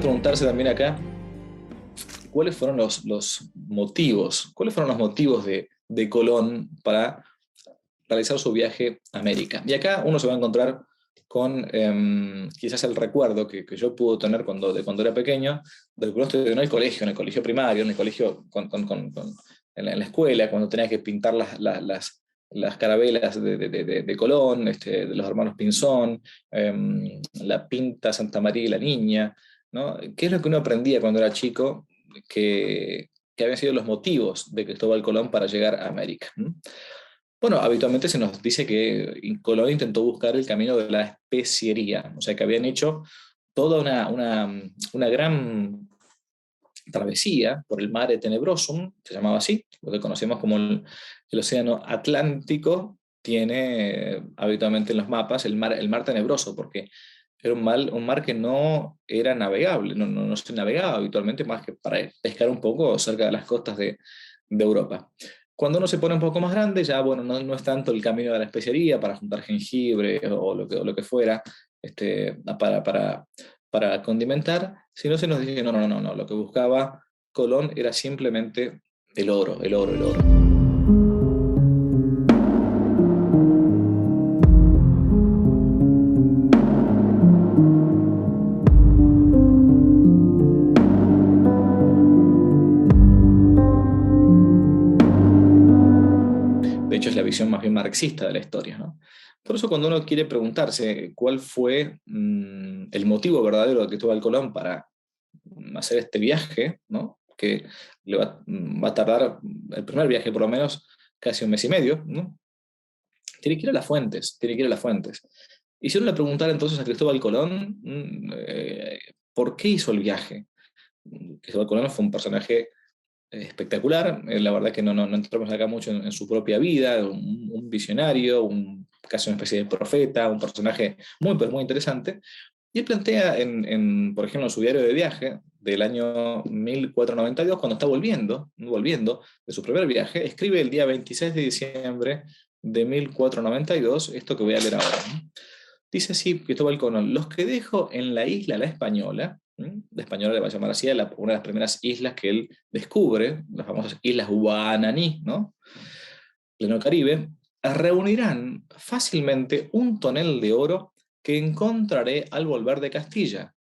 preguntarse también acá cuáles fueron los motivos, de Colón para realizar su viaje a América. Y acá uno se va a encontrar con quizás el recuerdo que yo pude tener cuando era pequeño, de cuando estudié en el colegio primario, en el colegio en la escuela, cuando tenía que pintar las carabelas de Colón, de los hermanos Pinzón, la pinta Santa María y la Niña, ¿no? ¿Qué es lo que uno aprendía cuando era chico que habían sido los motivos de Cristóbal Colón para llegar a América? ¿No? Bueno, habitualmente se nos dice que Colón intentó buscar el camino de la especiería, o sea que habían hecho toda una gran travesía por el Mare Tenebrosum, se llamaba así, lo que conocemos como el Océano Atlántico, tiene habitualmente en los mapas el mar Tenebroso, porque era un mar que no era navegable, no se navegaba habitualmente más que para pescar un poco cerca de las costas de Europa. Cuando uno se pone un poco más grande, ya bueno, no es tanto el camino de la especería para juntar jengibre o lo que fuera, para condimentar, sino se nos dice, no, lo que buscaba Colón era simplemente el oro, el oro, el oro. De hecho, es la visión más bien marxista de la historia, ¿no? Por eso cuando uno quiere preguntarse cuál fue el motivo verdadero de Cristóbal Colón para hacer este viaje, ¿no? Que va a tardar el primer viaje por lo menos casi un mes y medio, ¿no? Tiene que ir a las fuentes, tiene que ir a las fuentes. Y si uno le preguntara entonces a Cristóbal Colón, ¿por qué hizo el viaje? Cristóbal Colón fue un personaje espectacular. La verdad que no entramos acá mucho en su propia vida, un visionario, casi una especie de profeta, un personaje muy, pero muy interesante. Y él plantea, por ejemplo, en su diario de viaje del año 1492, cuando está volviendo de su primer viaje, escribe el día 26 de diciembre de 1492 esto que voy a leer ahora, ¿no? Dice así Cristóbal Colón: los que dejo en la isla La Española, la Española le va a llamar así a una de las primeras islas que él descubre, las famosas Islas Guananí, ¿no? Pleno Caribe, reunirán fácilmente un tonel de oro que encontraré al volver de Castilla,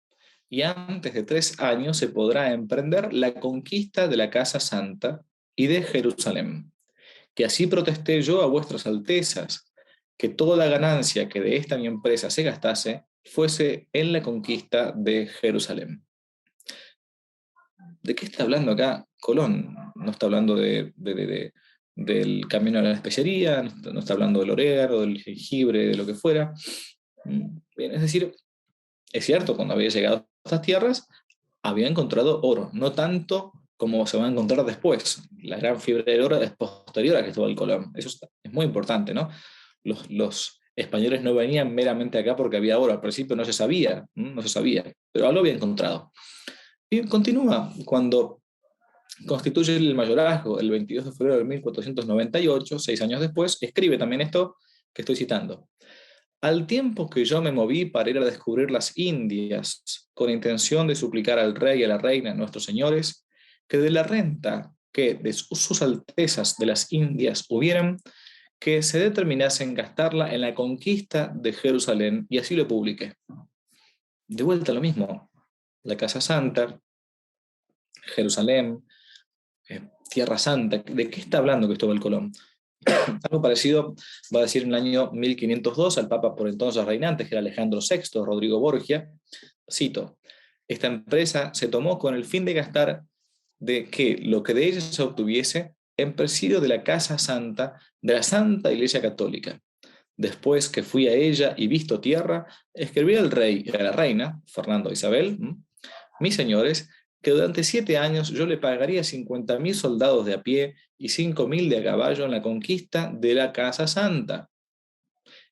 y antes de 3 años se podrá emprender la conquista de la Casa Santa y de Jerusalén. Que así protesté yo a vuestras altezas, que toda la ganancia que de esta mi empresa se gastase fuese en la conquista de Jerusalén. ¿De qué está hablando acá Colón? No está hablando del camino a la especería, no está hablando del orégano, del jengibre, de lo que fuera. Bien, es decir, es cierto, cuando había llegado a estas tierras, había encontrado oro, no tanto como se va a encontrar después. La gran fiebre del oro es posterior a Cristóbal Colón. Eso es muy importante, ¿no? Los españoles no venían meramente acá porque había oro. Al principio no se sabía, no se sabía, pero algo había encontrado. Y continúa cuando constituye el mayorazgo el 22 de febrero de 1498, 6 años después, escribe también esto que estoy citando. Al tiempo que yo me moví para ir a descubrir las Indias, con intención de suplicar al rey y a la reina, nuestros señores, que de la renta que de sus altezas de las Indias hubieran, que se determinasen gastarla en la conquista de Jerusalén, y así lo publiqué. De vuelta lo mismo, la Casa Santa, Jerusalén, Tierra Santa. ¿De qué está hablando Cristóbal Colón? Algo parecido va a decir en el año 1502 al Papa por entonces reinante, que era Alejandro VI, Rodrigo Borgia. Cito: esta empresa se tomó con el fin de gastar de que lo que de ella se obtuviese en presidio de la Casa Santa de la Santa Iglesia Católica. Después que fui a ella y visto tierra, escribí al rey y a la reina, Fernando e Isabel, mis señores, que durante 7 años yo le pagaría 50.000 soldados de a pie y 5.000 de a caballo en la conquista de la Casa Santa,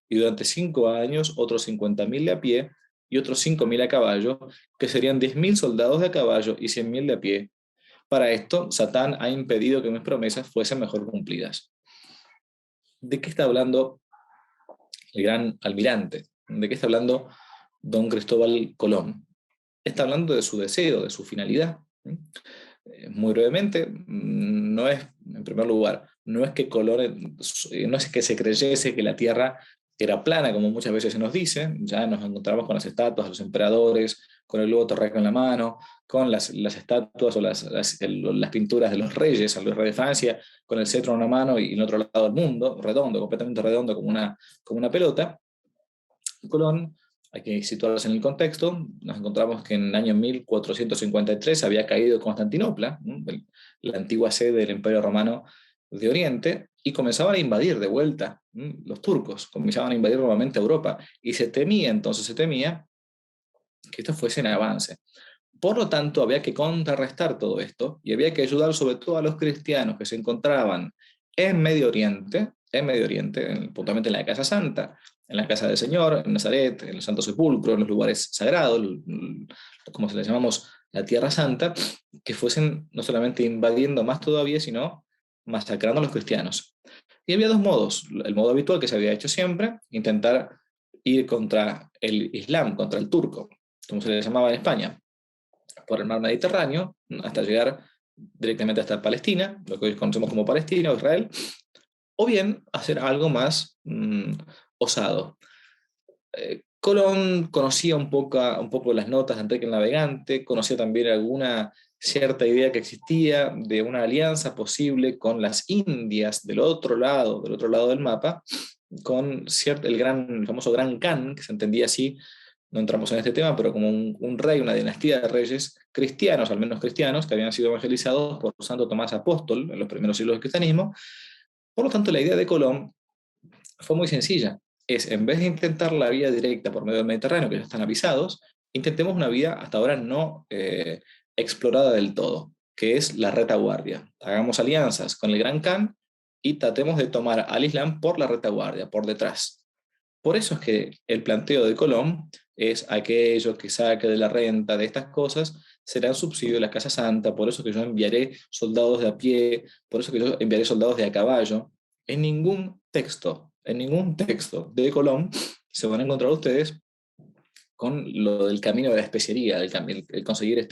y durante 5 años otros 50.000 de a pie y otros 5.000 a caballo, que serían 10.000 soldados de a caballo y 100.000 de a pie. Para esto, Satán ha impedido que mis promesas fuesen mejor cumplidas. ¿De qué está hablando el gran almirante? ¿De qué está hablando don Cristóbal Colón? está hablando de su deseo, de su finalidad. Muy brevemente, no es, en primer lugar, no es que Colón, no es que se creyese que la Tierra era plana, como muchas veces se nos dice. Ya nos encontramos con las estatuas de los emperadores, con el globo terráqueo en la mano, con las estatuas o las pinturas de los reyes, al rey de Francia, con el cetro en una mano y en el otro lado del mundo, redondo, completamente redondo, como una pelota. Colón, hay que situarlos en el contexto, nos encontramos que en el año 1453 había caído Constantinopla, la antigua sede del Imperio Romano de Oriente, y comenzaban a invadir de vuelta los turcos, comenzaban a invadir nuevamente Europa, y entonces se temía que esto fuese en avance. Por lo tanto, había que contrarrestar todo esto y había que ayudar sobre todo a los cristianos que se encontraban en Medio Oriente, puntualmente en la Casa Santa, en la Casa del Señor, en Nazaret, en el Santo Sepulcro, en los lugares sagrados, como se les llamamos, la Tierra Santa, que fuesen no solamente invadiendo más todavía, sino masacrando a los cristianos. Y había dos modos. El modo habitual que se había hecho siempre, intentar ir contra el Islam, contra el turco, como se le llamaba en España, por el mar Mediterráneo, hasta llegar directamente hasta Palestina, lo que hoy conocemos como Palestina o Israel, o bien hacer algo más osado. Colón conocía un poco las notas de Enrique el Navegante, conocía también alguna cierta idea que existía de una alianza posible con las Indias del otro lado del mapa, con el famoso Gran Khan, que se entendía así, no entramos en este tema, pero como un rey, una dinastía de reyes cristianos, al menos cristianos, que habían sido evangelizados por Santo Tomás Apóstol en los primeros siglos del cristianismo. Por lo tanto, la idea de Colón fue muy sencilla. Es, en vez de intentar la vía directa por medio del Mediterráneo, que ya están avisados, intentemos una vía hasta ahora no explorada del todo, que es la retaguardia. Hagamos alianzas con el Gran Khan y tratemos de tomar al Islam por la retaguardia, por detrás. Por eso es que el planteo de Colón es aquello que saque de la renta de estas cosas será un subsidio de la Casa Santa, por eso que yo enviaré soldados de a pie, por eso que yo enviaré soldados de a caballo. En ningún texto de Colón se van a encontrar ustedes con lo del camino de la especería, el conseguir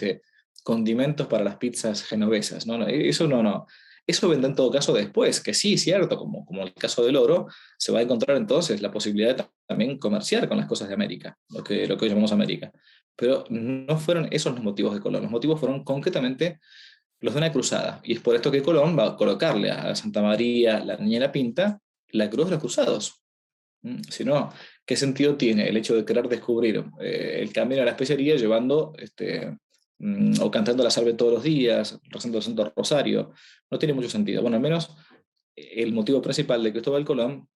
condimentos para las pizzas genovesas. No, no, eso no. Eso vendrá en todo caso después, que sí, cierto, como el caso del oro, se va a encontrar entonces la posibilidad de también comerciar con las cosas de América, lo que hoy llamamos América. Pero no fueron esos los motivos de Colón, los motivos fueron concretamente los de una cruzada. Y es por esto que Colón va a colocarle a Santa María, la Niña y la Pinta, la cruz de los cruzados. Si no, ¿qué sentido tiene el hecho de querer descubrir el camino a la especería llevando o cantando la salve todos los días, rezando el Santo Rosario? No tiene mucho sentido. Bueno, al menos el motivo principal de Cristóbal Colón,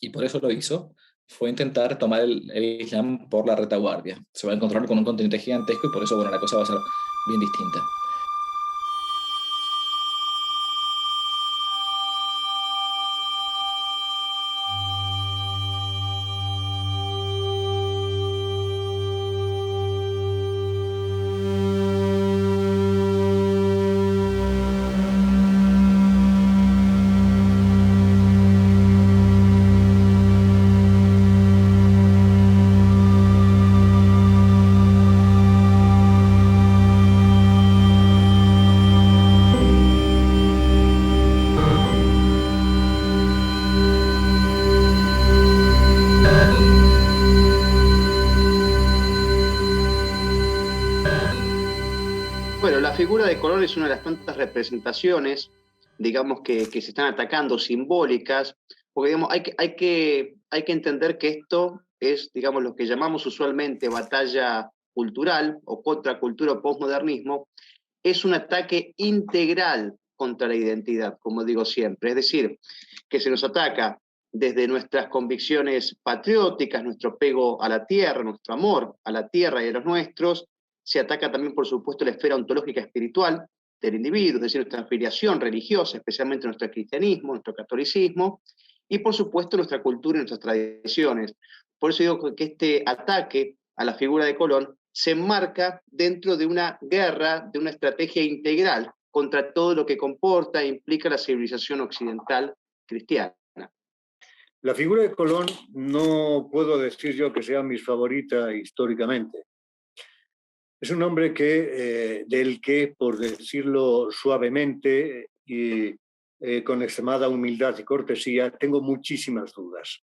y por eso lo hizo, fue intentar tomar el Islam por la retaguardia. Se va a encontrar con un continente gigantesco y por eso, bueno, la cosa va a ser bien distinta. Bueno, la figura de Colón es una de las tantas representaciones, digamos, que se están atacando, simbólicas, porque digamos, hay que entender que esto es, digamos, lo que llamamos usualmente batalla cultural o contracultura o posmodernismo, es un ataque integral contra la identidad, como digo siempre. Es decir, que se nos ataca desde nuestras convicciones patrióticas, nuestro apego a la tierra, nuestro amor a la tierra y a los nuestros. Se ataca también, por supuesto, la esfera ontológica espiritual del individuo, es decir, nuestra afiliación religiosa, especialmente nuestro cristianismo, nuestro catolicismo, y por supuesto nuestra cultura y nuestras tradiciones. Por eso digo que este ataque a la figura de Colón se enmarca dentro de una guerra, de una estrategia integral contra todo lo que comporta e implica la civilización occidental cristiana. La figura de Colón no puedo decir yo que sea mi favorita históricamente. Es un hombre del que, por decirlo suavemente y con extremada humildad y cortesía, tengo muchísimas dudas.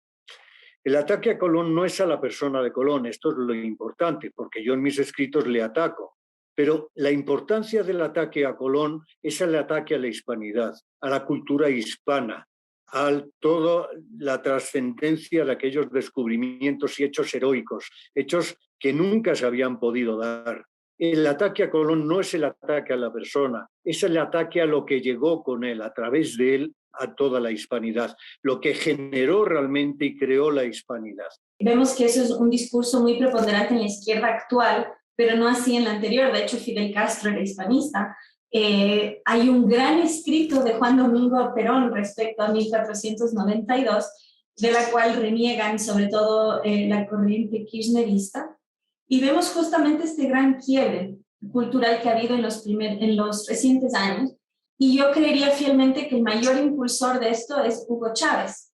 El ataque a Colón no es a la persona de Colón, esto es lo importante, porque yo en mis escritos le ataco. Pero la importancia del ataque a Colón es el ataque a la hispanidad, a la cultura hispana, a toda la trascendencia de aquellos descubrimientos y hechos heroicos, hechos que nunca se habían podido dar. El ataque a Colón no es el ataque a la persona, es el ataque a lo que llegó con él, a través de él, a toda la hispanidad, lo que generó realmente y creó la hispanidad. Vemos que eso es un discurso muy preponderante en la izquierda actual, pero no así en la anterior. De hecho, Fidel Castro era hispanista. Hay un gran escrito de Juan Domingo Perón respecto a 1492, de la cual reniegan sobre todo la corriente kirchnerista, y vemos justamente este gran quiebre cultural que ha habido en los recientes años, y yo creería fielmente que el mayor impulsor de esto es Hugo Chávez.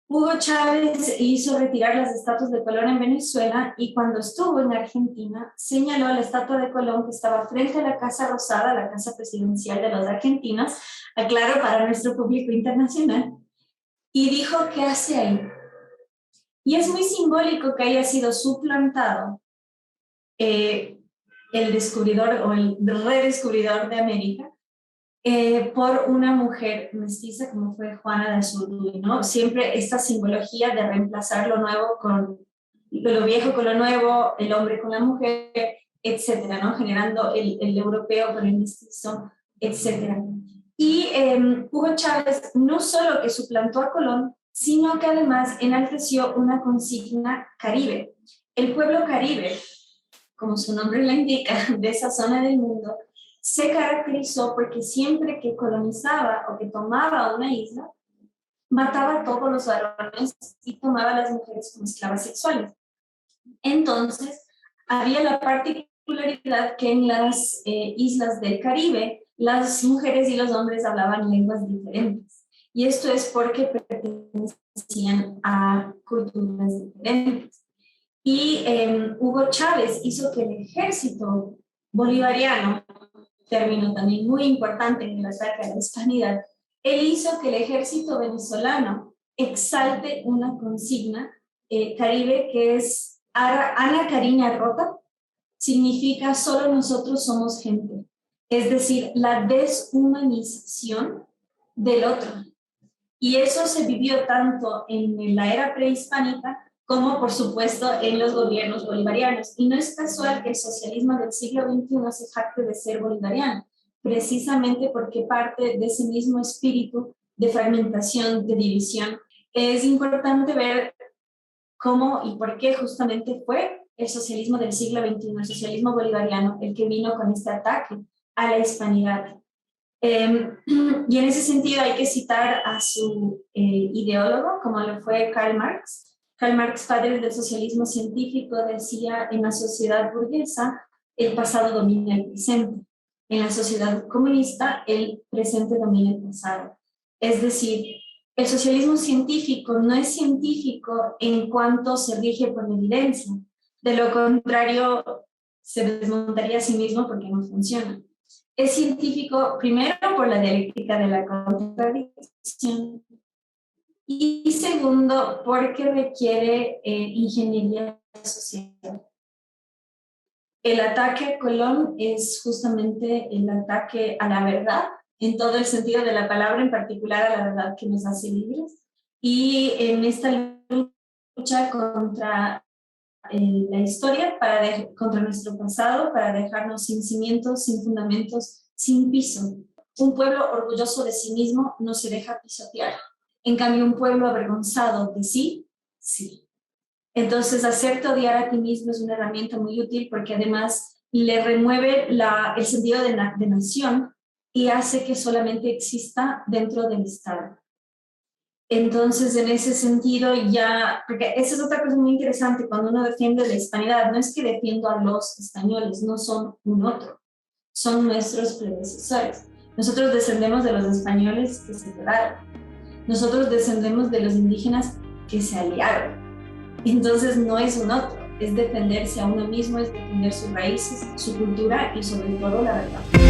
Hugo Chávez hizo retirar las estatuas de Colón en Venezuela, y cuando estuvo en Argentina señaló a la estatua de Colón que estaba frente a la Casa Rosada, la casa presidencial de los argentinos, aclaro para nuestro público internacional, y dijo: ¿qué hace ahí? Y es muy simbólico que haya sido suplantado el descubridor o el redescubridor de América por una mujer mestiza como fue Juana de Azurduy, ¿no? Siempre esta simbología de reemplazar lo nuevo con lo viejo con lo nuevo, el hombre con la mujer, etcétera, ¿no? Generando el europeo con el mestizo, etcétera. Y Hugo Chávez no solo que suplantó a Colón, sino que además enalteció una consigna caribe. El pueblo caribe, como su nombre lo indica, de esa zona del mundo, se caracterizó porque siempre que colonizaba o que tomaba una isla, mataba a todos los varones y tomaba a las mujeres como esclavas sexuales. Entonces, había la particularidad que en las islas del Caribe, las mujeres y los hombres hablaban lenguas diferentes. Y esto es porque pertenecían a culturas diferentes. Y Hugo Chávez hizo que el ejército bolivariano, término también muy importante en el ataque a la hispanidad, él hizo que el ejército venezolano exalte una consigna caribe que es Ana Cariña Rota, significa solo nosotros somos gente, es decir, la deshumanización del otro. Y eso se vivió tanto en la era prehispánica como, por supuesto, en los gobiernos bolivarianos. Y no es casual que el socialismo del siglo XXI se jacte de ser bolivariano, precisamente porque parte de ese mismo espíritu de fragmentación, de división. Es importante ver cómo y por qué justamente fue el socialismo del siglo XXI, el socialismo bolivariano, el que vino con este ataque a la hispanidad. Y en ese sentido hay que citar a su ideólogo, como lo fue Karl Marx. Karl Marx, padre del socialismo científico, decía: en la sociedad burguesa el pasado domina el presente. En la sociedad comunista el presente domina el pasado. Es decir, el socialismo científico no es científico en cuanto se rige por la evidencia. De lo contrario, se desmontaría a sí mismo porque no funciona. Es científico primero por la dialéctica de la contradicción y segundo porque requiere ingeniería social. El ataque a Colón es justamente el ataque a la verdad, en todo el sentido de la palabra, en particular a la verdad que nos hace libres, y en esta lucha contra la historia, contra nuestro pasado, para dejarnos sin cimientos, sin fundamentos, sin piso. Un pueblo orgulloso de sí mismo no se deja pisotear. En cambio, un pueblo avergonzado de sí, sí. Entonces, hacerte odiar a ti mismo es una herramienta muy útil porque además le remueve el sentido de nación y hace que solamente exista dentro del Estado. Entonces, en ese sentido ya, porque esa es otra cosa muy interesante cuando uno defiende la hispanidad, no es que defiendo a los españoles, no son un otro, son nuestros predecesores. Nosotros descendemos de los españoles que se quedaron, nosotros descendemos de los indígenas que se aliaron, entonces no es un otro, es defenderse a uno mismo, es defender sus raíces, su cultura y sobre todo la verdad.